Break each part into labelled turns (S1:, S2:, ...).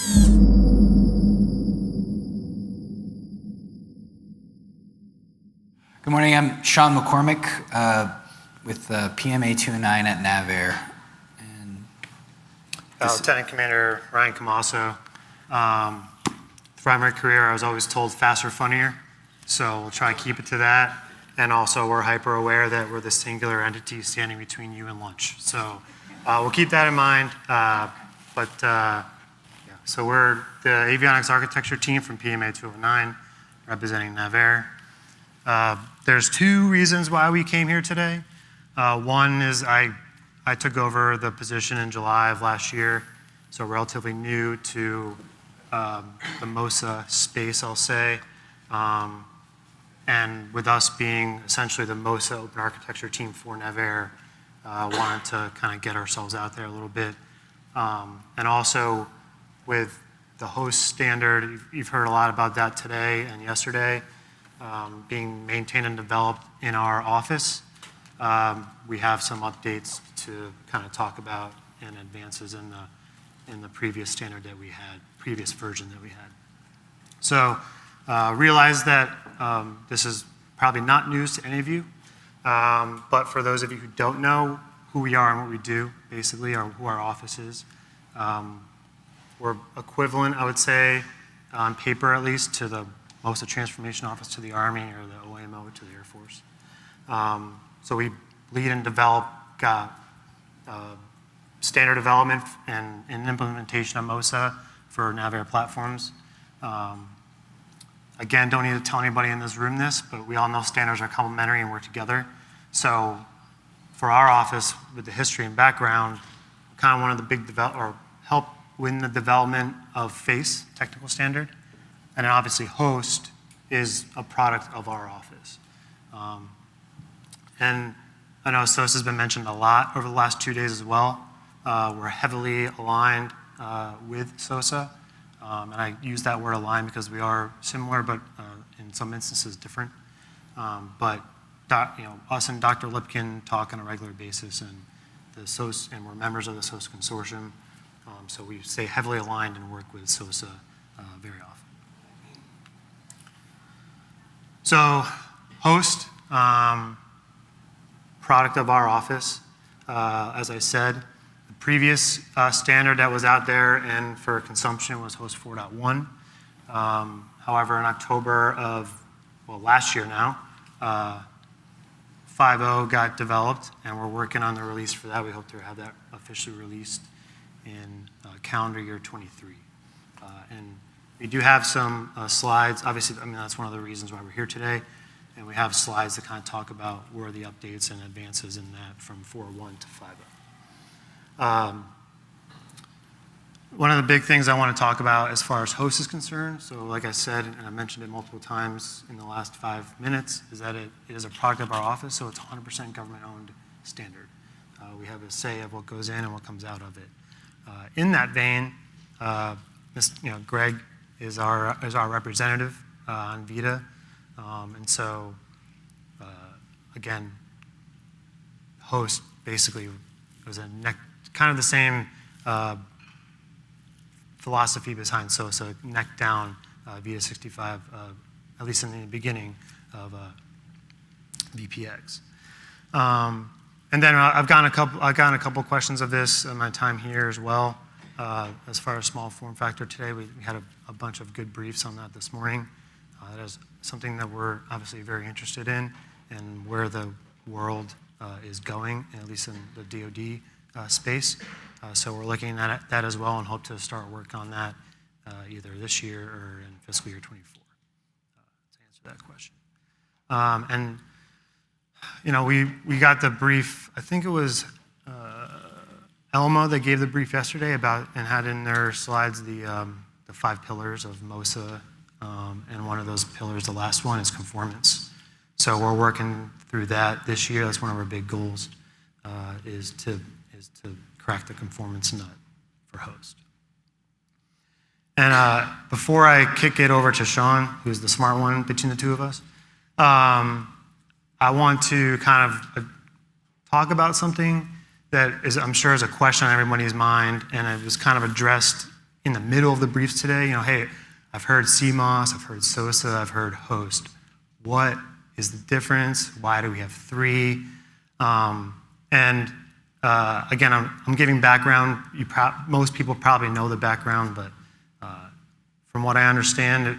S1: Good morning, I'm Sean McCormick with PMA 209 at NAVAIR.
S2: Lieutenant Commander Ryan Camasso. Throughout my career, I was always told faster, funnier, so we'll try to keep it to that. And also, we're hyper aware that we're the singular entity standing between you and lunch. So we'll keep that in mind. So we're the Avionics Architecture team from PMA 209, representing NAVAIR. There's two reasons why we came here today. One is I took over the position in July of last year, so relatively new to the MOSA space, I'll say. And with us being essentially the MOSA open architecture team for NAVAIR, wanted to kind of get ourselves out there a little bit. And also with the host standard, you've heard a lot about that today and yesterday, being maintained and developed in our office. We have some updates to kind of talk about and advances in the previous standard that we had, previous version that we had. So realize that this is probably not news to any of you, but for those of you who don't know who we are and what we do, basically, or who our office is, we're equivalent, I would say, on paper at least, to the MOSA Transformation Office to the Army or the OAMO to the Air Force. So we lead and develop standard development and implementation of MOSA for NAVAIR platforms. Again, don't need to tell anybody in this room this, but we all know standards are complementary and work together. So for our office, with the history and background, kind of one of the big help win the development of FACE, technical standard. And then obviously host is a product of our office. And I know SOSA has been mentioned a lot over the last 2 days as well. We're heavily aligned with SOSA. And I use that word aligned because we are similar, but in some instances different. But us and Dr. Lipkin talk on a regular basis, and we're members of the SOSA consortium. So we stay heavily aligned and work with SOSA very often. So host, product of our office. As I said, the previous standard that was out there and for consumption was host 4.1. However, in October of, last year now, 5.0 got developed, and we're working on the release for that. We hope to have that officially released in calendar year 23. And we do have some slides. Obviously, that's one of the reasons why we're here today. And we have slides that kind of talk about where the updates and advances in that from 4.1 to 5.0. One of the big things I want to talk about as far as host is concerned, so like I said, and I mentioned it multiple times in the last 5 minutes, is that it is a product of our office, so it's 100% government-owned standard. We have a say of what goes in and what comes out of it. In that vein, Greg is our representative on VITA, and so again, host basically was kind of the same philosophy behind SOSA, neck down VITA 65, at least in the beginning of VPX. And then I've gotten a couple questions of this in my time here as well. As far as small form factor today, we had a bunch of good briefs on that this morning. That is something that we're obviously very interested in and where the world is going, at least in the DoD space. So we're looking at that as well and hope to start work on that either this year or in fiscal year 24 to answer that question. And we got the brief, I think it was Elma that gave the brief yesterday about and had in their slides the 5 pillars of MOSA, and one of those pillars, the last one, is conformance. So we're working through that this year. That's one of our big goals, is to crack the conformance nut for host. And before I kick it over to Sean, who's the smart one between the two of us, I want to kind of talk about something that is, I'm sure, is a question on everybody's mind, and it was kind of addressed in the middle of the briefs today. Hey, I've heard CMOS, I've heard SOSA, I've heard host. What is the difference? Why do we have 3? Again, I'm giving background. Most people probably know the background, but from what I understand,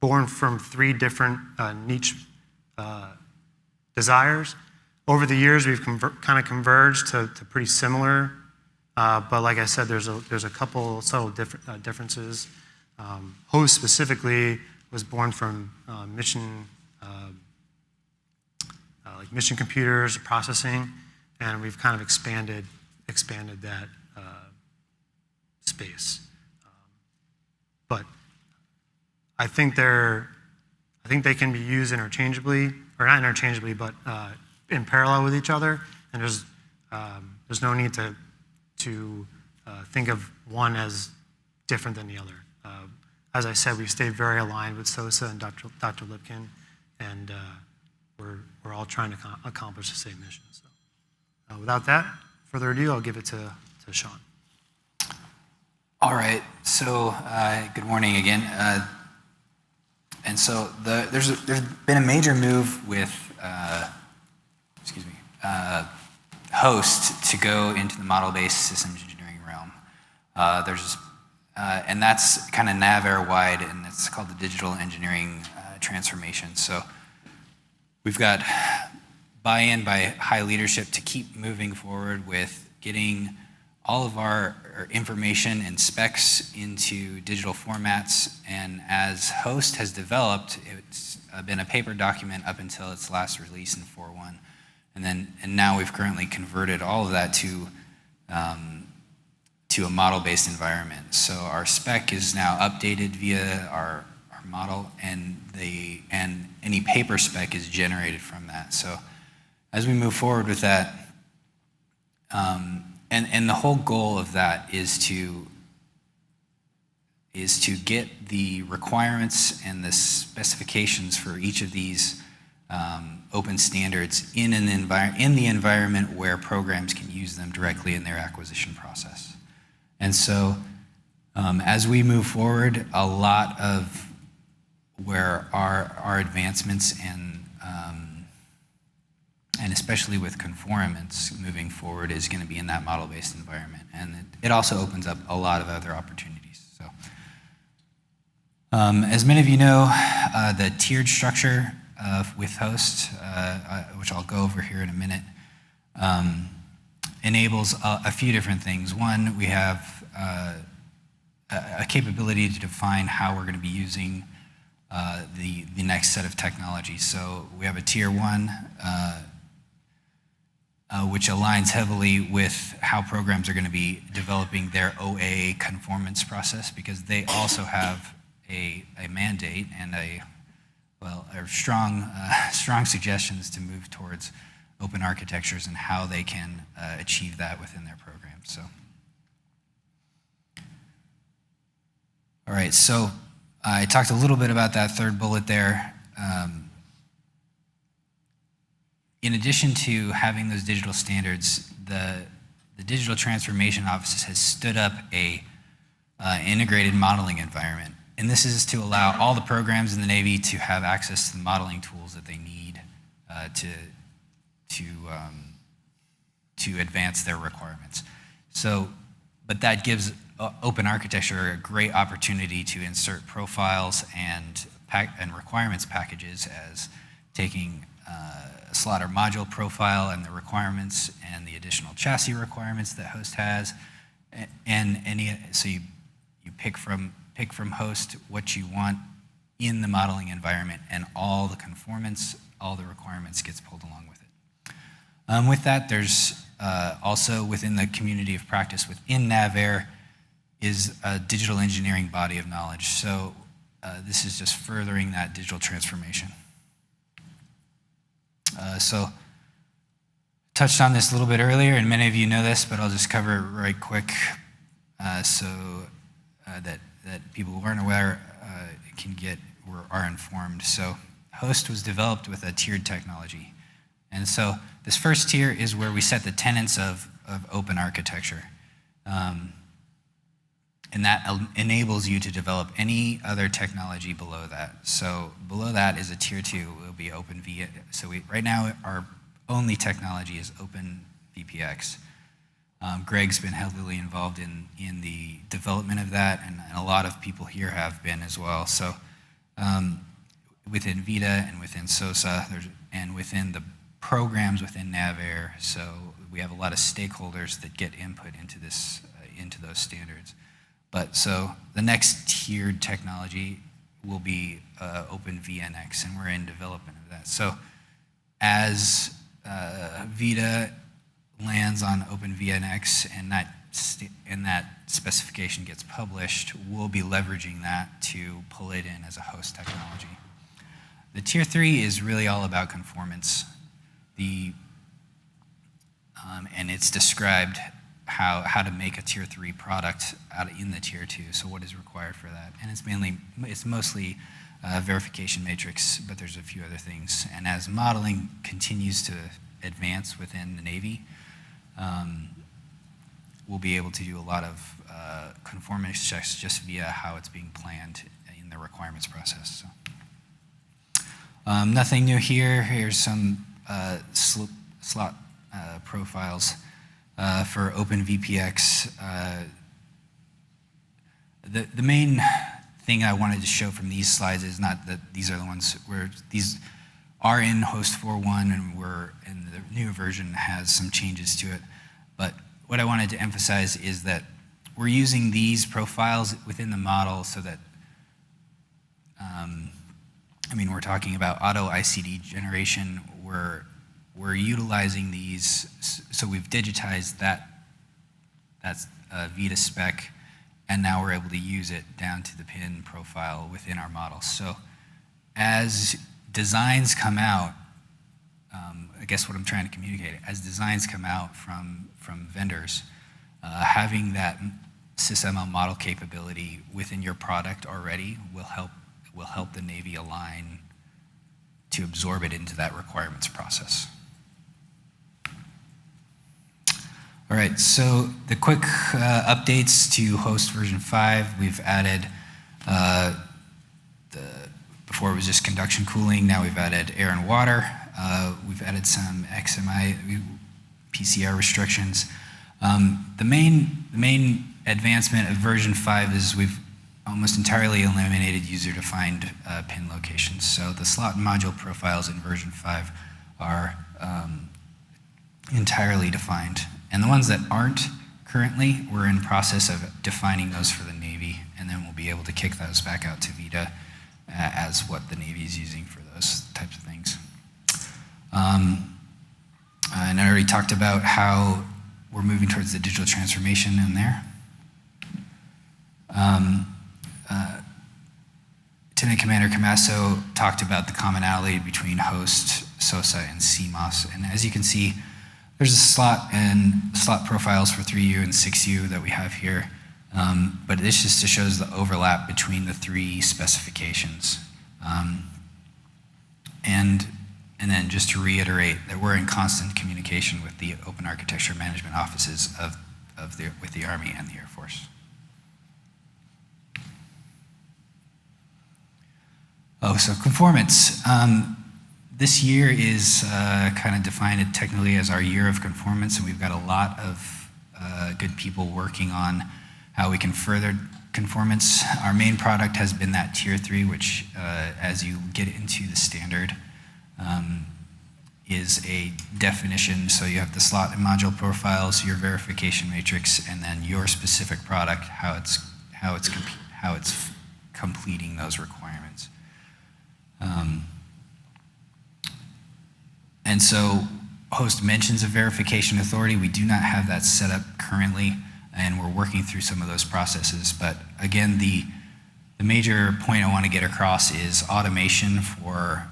S2: born from 3 different niche desires. Over the years, we've kind of converged to pretty similar, but like I said, there's a couple subtle differences. Host specifically was born from mission computers, processing, and we've kind of expanded that space. But I think they can be used interchangeably, or not interchangeably, but in parallel with each other. And there's no need to think of one as different than the other. As I said, we've stayed very aligned with SOSA and Dr. Lipkin, and we're all trying to accomplish the same mission. So, without that further ado, I'll give it to Sean.
S1: All right. So, good morning again. And so there's been a major move with host to go into the model-based systems engineering realm. And that's kind of NAVAIR wide, and it's called the digital engineering transformation. So we've got buy-in by high leadership to keep moving forward with getting all of our information and specs into digital formats. And as host has developed, it's been a paper document up until its last release in 4.1. And now we've currently converted all of that to a model-based environment. So our spec is now updated via our model, and any paper spec is generated from that. So as we move forward with that, and the whole goal of that is to get the requirements and the specifications for each of these open standards in the environment where programs can use them directly in their acquisition process. And so as we move forward, a lot of where our advancements and especially with conformance moving forward is going to be in that model-based environment. And it also opens up a lot of other opportunities. So as many of you know, the tiered structure with host, which I'll go over here in a minute, enables a few different things. One, we have a capability to define how we're going to be using the next set of technologies. So we have a tier 1, which aligns heavily with how programs are going to be developing their OA conformance process, because they also have a mandate and strong suggestions to move towards open architectures and how they can achieve that within their program. So, all right, so I talked a little bit about that third bullet there. In addition to having those digital standards, the Digital Transformation Office has stood up a integrated modeling environment. And this is to allow all the programs in the Navy to have access to the modeling tools that they need to advance their requirements. So, but that gives open architecture a great opportunity to insert profiles and requirements packages, as taking a slaughter module profile and the requirements and the additional chassis requirements that host has, so you pick from host what you want in the modeling environment, and all the conformance, all the requirements gets pulled along with it. With that, there's also within the community of practice within NAVAIR is a digital engineering body of knowledge. So this is just furthering that digital transformation. So touched on this a little bit earlier, and many of you know this, but I'll just cover it right quick so that people who aren't aware are informed. So host was developed with a tiered technology. And so this first tier is where we set the tenets of open architecture. and that enables you to develop any other technology below that. So below that is a tier 2, it will be OpenV. So right now our only technology is OpenVPX. Greg's been heavily involved in the development of that, and a lot of people here have been as well. So within VITA and within SOSA, and within the programs within NAVAIR, so we have a lot of stakeholders that get input into this, into those standards. But so the next tiered technology will be OpenVNX, and we're in development of that. So as VITA lands on OpenVNX and that specification gets published, we'll be leveraging that to pull it in as a host technology. The tier 3 is really all about conformance. And it's described how to make a tier 3 product in the tier 2. So what is required for that? And it's mostly verification matrix, but there's a few other things. And as modeling continues to advance within the Navy, we'll be able to do a lot of conformance checks just via how it's being planned in the requirements process. So, nothing new here. Here's some slot profiles for OpenVPX. The main thing I wanted to show from these slides is not that these are the ones where these are in host 4.1 and the new version has some changes to it. But what I wanted to emphasize is that we're using these profiles within the model so that, we're talking about auto ICD generation. We're utilizing these, so we've digitized that's VITA spec, and now we're able to use it down to the pin profile within our model. So as designs come out, I guess what I'm trying to communicate, as designs come out from vendors, having that SysML model capability within your product already will help the Navy align to absorb it into that requirements process. All right, so the quick updates to host version 5. We've added, before it was just conduction cooling, now we've added air and water. We've added some XMI PCR restrictions. The main advancement of version 5 is we've almost entirely eliminated user-defined pin locations. So the slot and module profiles in version 5 are entirely defined. And the ones that aren't currently, we're in process of defining those for the Navy, and then we'll be able to kick those back out to VITA as what the Navy is using for those types of things. And I already talked about how we're moving towards the digital transformation in there. Lieutenant Commander Camasso talked about the commonality between host, SOSA, and CMOS. And as you can see, there's a slot profiles for 3U and 6U that we have here. But this just shows the overlap between the 3 specifications. And then just to reiterate that we're in constant communication with the open architecture management offices with the Army and the Air Force. Oh, so conformance. This year is kind of defined technically as our year of conformance, and we've got a lot of good people working on how we can further conformance. Our main product has been that tier 3, which as you get into the standard, is a definition. So you have the slot and module profiles, your verification matrix, and then your specific product, how it's completing those requirements. And so host mentions a verification authority. We do not have that set up currently, and we're working through some of those processes. But again, the major point I want to get across is automation for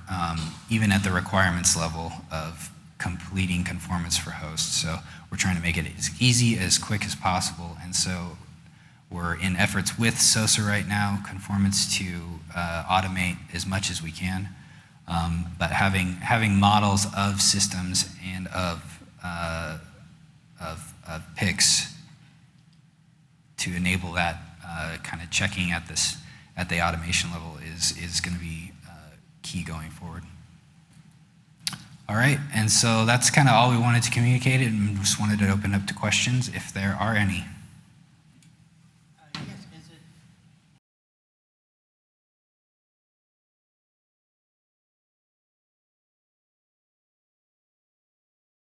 S1: even at the requirements level of completing conformance for hosts. So we're trying to make it as easy, as quick as possible. And so we're in efforts with SOSA right now, conformance to automate as much as we can. But having models of systems and of PICs to enable that kind of checking at the automation level is going to be key going forward. All right, and so that's kind of all we wanted to communicate, and just wanted to open up to questions if there are any.